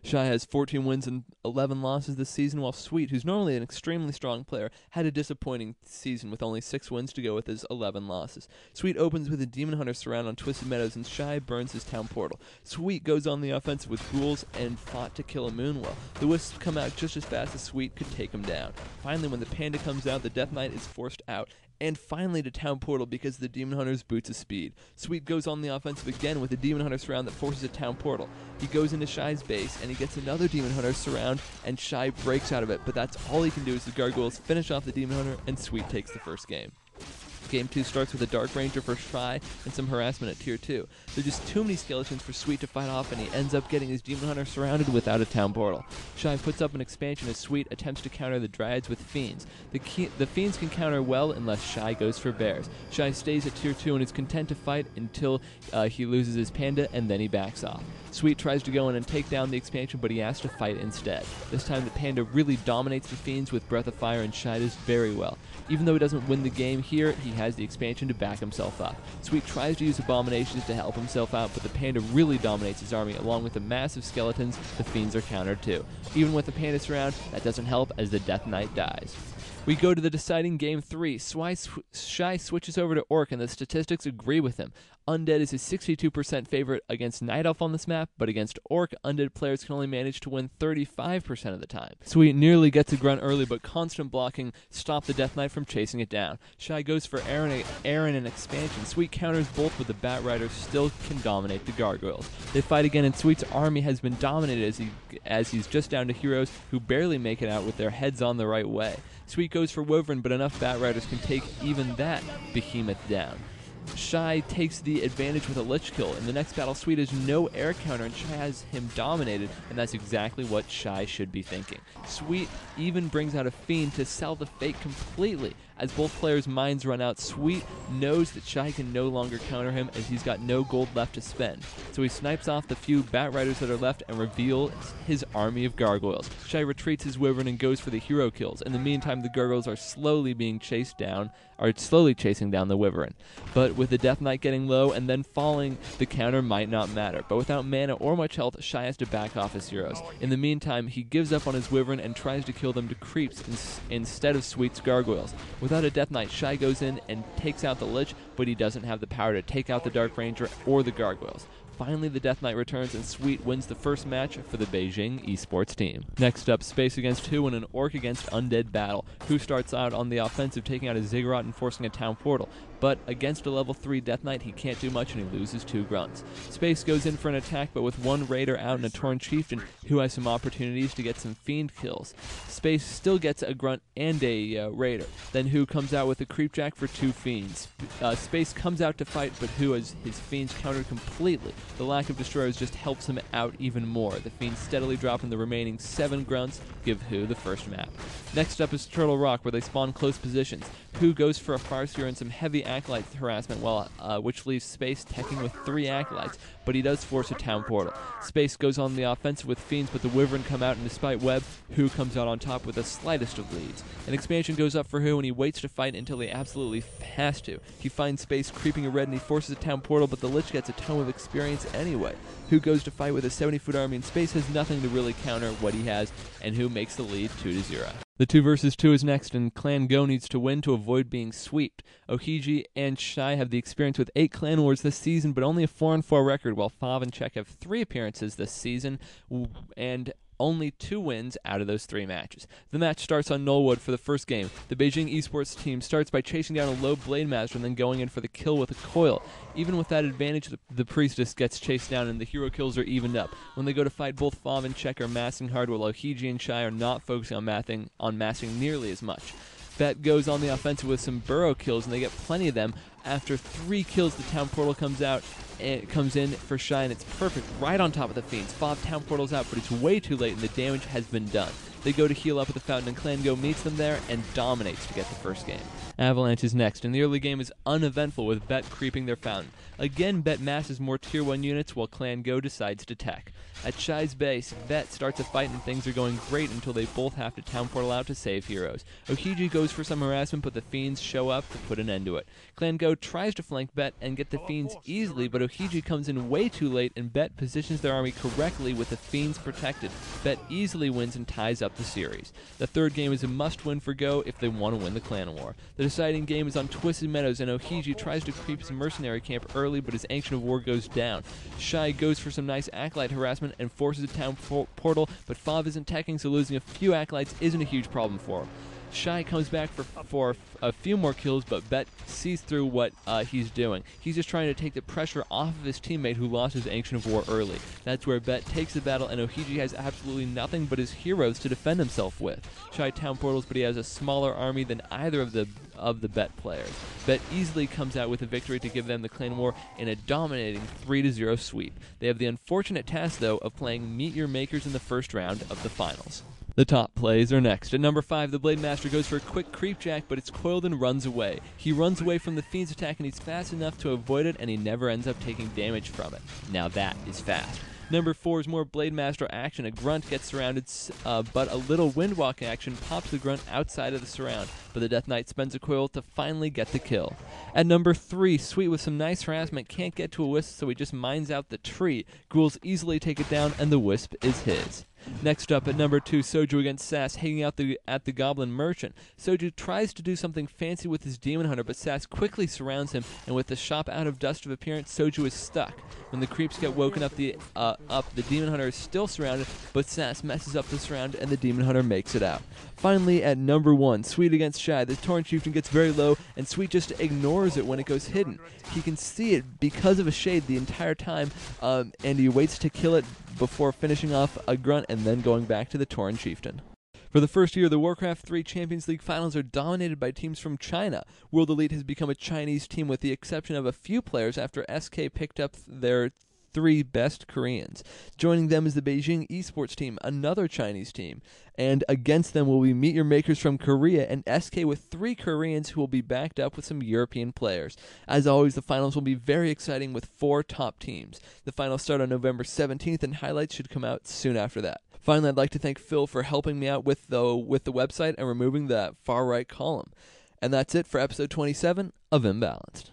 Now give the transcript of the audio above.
Shy has 14 wins and 11 losses this season, while Sweet, who's normally an extremely strong player, had a disappointing season with only 6 wins to go with his 11 losses. Sweet opens with a Demon Hunter surround on Twisted Meadows, and Shy burns his town portal. Sweet goes on the offensive with ghouls and fought to kill a Moonwell. The Wisps come out just as fast as Sweet could take him down. Finally, when the Panda comes out, the Death Knight is forced out, and finally to town portal because the Demon Hunter's boots of speed. Sweet goes on the offensive again with a Demon Hunter surround that forces a town portal. He goes into Shy's base, and he gets another Demon Hunter surround, and Shy breaks out of it, but that's all he can do as the Gargoyles finish off the Demon Hunter, and Sweet takes the first game. Game 2 starts with a Dark Ranger for Shy and some harassment at Tier 2. There are just too many skeletons for Sweet to fight off, and he ends up getting his Demon Hunter surrounded without a town portal. Shy puts up an expansion as Sweet attempts to counter the Dryads with Fiends. The Fiends can counter well unless Shy goes for Bears. Shy stays at Tier 2 and is content to fight until he loses his Panda, and then he backs off. Sweet tries to go in and take down the expansion, but he has to fight instead. This time the Panda really dominates the Fiends with Breath of Fire, and Shy does very well. Even though he doesn't win the game here, he has the expansion to back himself up. Sweet tries to use Abominations to help himself out, but the Panda really dominates his army. Along with the massive skeletons, the Fiends are countered too. Even with the Panda surround, that doesn't help as the Death Knight dies. We go to the deciding Game 3. Shy switches over to Orc, and the statistics agree with him. Undead is a 62% favorite against Night Elf on this map, but against Orc, Undead players can only manage to win 35% of the time. Sweet nearly gets a grunt early, but constant blocking stopped the Death Knight from chasing it down. Shy goes for Aaron and expansion. Sweet counters both, but the Bat Rider still can dominate the Gargoyles. They fight again, and Sweet's army has been dominated as he's just down to heroes who barely make it out with their heads on the right way. Sweet goes for Wyvern, but enough Bat Riders can take even that behemoth down. Shy takes the advantage with a Lich Kill. In the next battle, Sweet has no air counter, and Shy has him dominated, and that's exactly what Shy should be thinking. Sweet even brings out a Fiend to sell the fake completely. As both players' minds run out, Sweet knows that Shy can no longer counter him as he's got no gold left to spend. So he snipes off the few Bat Riders that are left and reveals his army of Gargoyles. Shy retreats his Wyvern and goes for the hero kills. In the meantime, the Gargoyles are slowly chasing down the Wyvern. But with the Death Knight getting low and then falling, the counter might not matter. But without mana or much health, Shy has to back off his heroes. In the meantime, he gives up on his Wyvern and tries to kill them to creeps instead of Sweet's Gargoyles. Without a Death Knight, Shy goes in and takes out the Lich, but he doesn't have the power to take out the Dark Ranger or the Gargoyles. Finally, the Death Knight returns, and Sweet wins the first match for the Beijing esports team. Next up, Space against Who in an Orc against Undead battle. Who starts out on the offensive, taking out a Ziggurat and forcing a town portal. But against a level 3 Death Knight, he can't do much, and he loses 2 grunts. Space goes in for an attack, but with one Raider out and a Torn Chieftain, Who has some opportunities to get some Fiend kills. Space still gets a grunt and a Raider. Then Who comes out with a Creepjack for 2 Fiends. Space comes out to fight, but Who has his Fiends countered completely. The lack of Destroyers just helps him out even more. The Fiends steadily dropping the remaining 7 grunts, give Who the first map. Next up is Turtle Rock, where they spawn close positions. Who goes for a Farseer and some heavy Acolyte harassment, which leaves Space teching with 3 Acolytes, but he does force a town portal. Space goes on the offensive with Fiends, but the Wyvern come out, and despite Web, Who comes out on top with the slightest of leads. An expansion goes up for Who, and he waits to fight until he absolutely has to. He finds Space creeping a red, and he forces a town portal, but the Lich gets a ton of experience anyway. Who goes to fight with a 70-foot army, and Space has nothing to really counter what he has, and Who makes the lead 2-0. The 2 versus 2 is next, and Clan Go needs to win to avoid being sweeped. Ohiji and Shy have the experience with 8 Clan Wars this season, but only a 4-4 record, while Fav and Czech have 3 appearances this season, and only 2 wins out of those 3 matches. The match starts on Knollwood for the first game. The Beijing esports team starts by chasing down a low Blade Master and then going in for the kill with a coil. Even with that advantage, the Priestess gets chased down and the hero kills are evened up. When they go to fight, both Fav and Czech are massing hard, while Ohiji and Shy are not focusing on massing nearly as much. Bet goes on the offensive with some burrow kills, and they get plenty of them. After 3 kills, the town portal comes out, and it comes in for Shy, and it's perfect right on top of the Fiends. Fav town portals out, but it's way too late, and the damage has been done. They go to heal up at the fountain, and Clan Go meets them there and dominates to get the first game. Avalanche is next, and the early game is uneventful with Bet creeping their fountain. Again, Bet masses more Tier 1 units while Clan Go decides to tech. At Shy's base, Bet starts a fight and things are going great until they both have to town portal out to save heroes. Ohiji goes for some harassment, but the Fiends show up to put an end to it. Clan Go tries to flank Bet and get the Fiends easily, but Ohiji comes in way too late and Bet positions their army correctly with the Fiends protected. Bet easily wins and ties up the series. The third game is a must-win for Go if they want to win the Clan War. The deciding game is on Twisted Meadows, and Ohiji tries to creep his mercenary camp early, but his Ancient of War goes down. Shy goes for some nice Acolyte harassment and forces a town portal, but Fav isn't teching, so losing a few Acolytes isn't a huge problem for him. Shy comes back for a few more kills, but Bet sees through what he's doing. He's just trying to take the pressure off of his teammate who lost his Ancient of War early. That's where Bet takes the battle, and Ohiji has absolutely nothing but his heroes to defend himself with. Shy town portals, but he has a smaller army than either of the Bet players. Bet easily comes out with a victory to give them the Clan War in a dominating 3-0 sweep. They have the unfortunate task, though, of playing Meet Your Makers in the first round of the finals. The top plays are next. At number 5, the Blade Master goes for a quick creep jack, but it's coiled and runs away. He runs away from the Fiend's attack, and he's fast enough to avoid it, and he never ends up taking damage from it. Now that is fast. Number 4 is more Blade Master action. A Grunt gets surrounded, but a little Windwalk action pops the Grunt outside of the surround, but the Death Knight spends a coil to finally get the kill. At number 3, Sweet with some nice harassment can't get to a Wisp, so he just mines out the tree. Ghouls easily take it down, and the Wisp is his. Next up, at number 2, Soju against Sass, hanging out at the Goblin Merchant. Soju tries to do something fancy with his Demon Hunter, but Sass quickly surrounds him, and with the shop out of Dust of Appearance, Soju is stuck. When the creeps get woken up, the Demon Hunter is still surrounded, but Sass messes up the surround, and the Demon Hunter makes it out. Finally, at number 1, Sweet against Shy. The Torrent Chieftain gets very low, and Sweet just ignores it when it goes hidden. He can see it because of a shade the entire time, and he waits to kill it before finishing off a Grunt and then going back to the Torrent Chieftain. For the first year, the Warcraft 3 Champions League finals are dominated by teams from China. World Elite has become a Chinese team with the exception of a few players after SK picked up their 3 best Koreans. Joining them is the Beijing esports team, another Chinese team. And against them will be Meet Your Makers from Korea and SK with 3 Koreans who will be backed up with some European players. As always, the finals will be very exciting with 4 top teams. The finals start on November 17th and highlights should come out soon after that. Finally, I'd like to thank Phil for helping me out with the website and removing that far right column. And that's it for episode 27 of Imbalanced.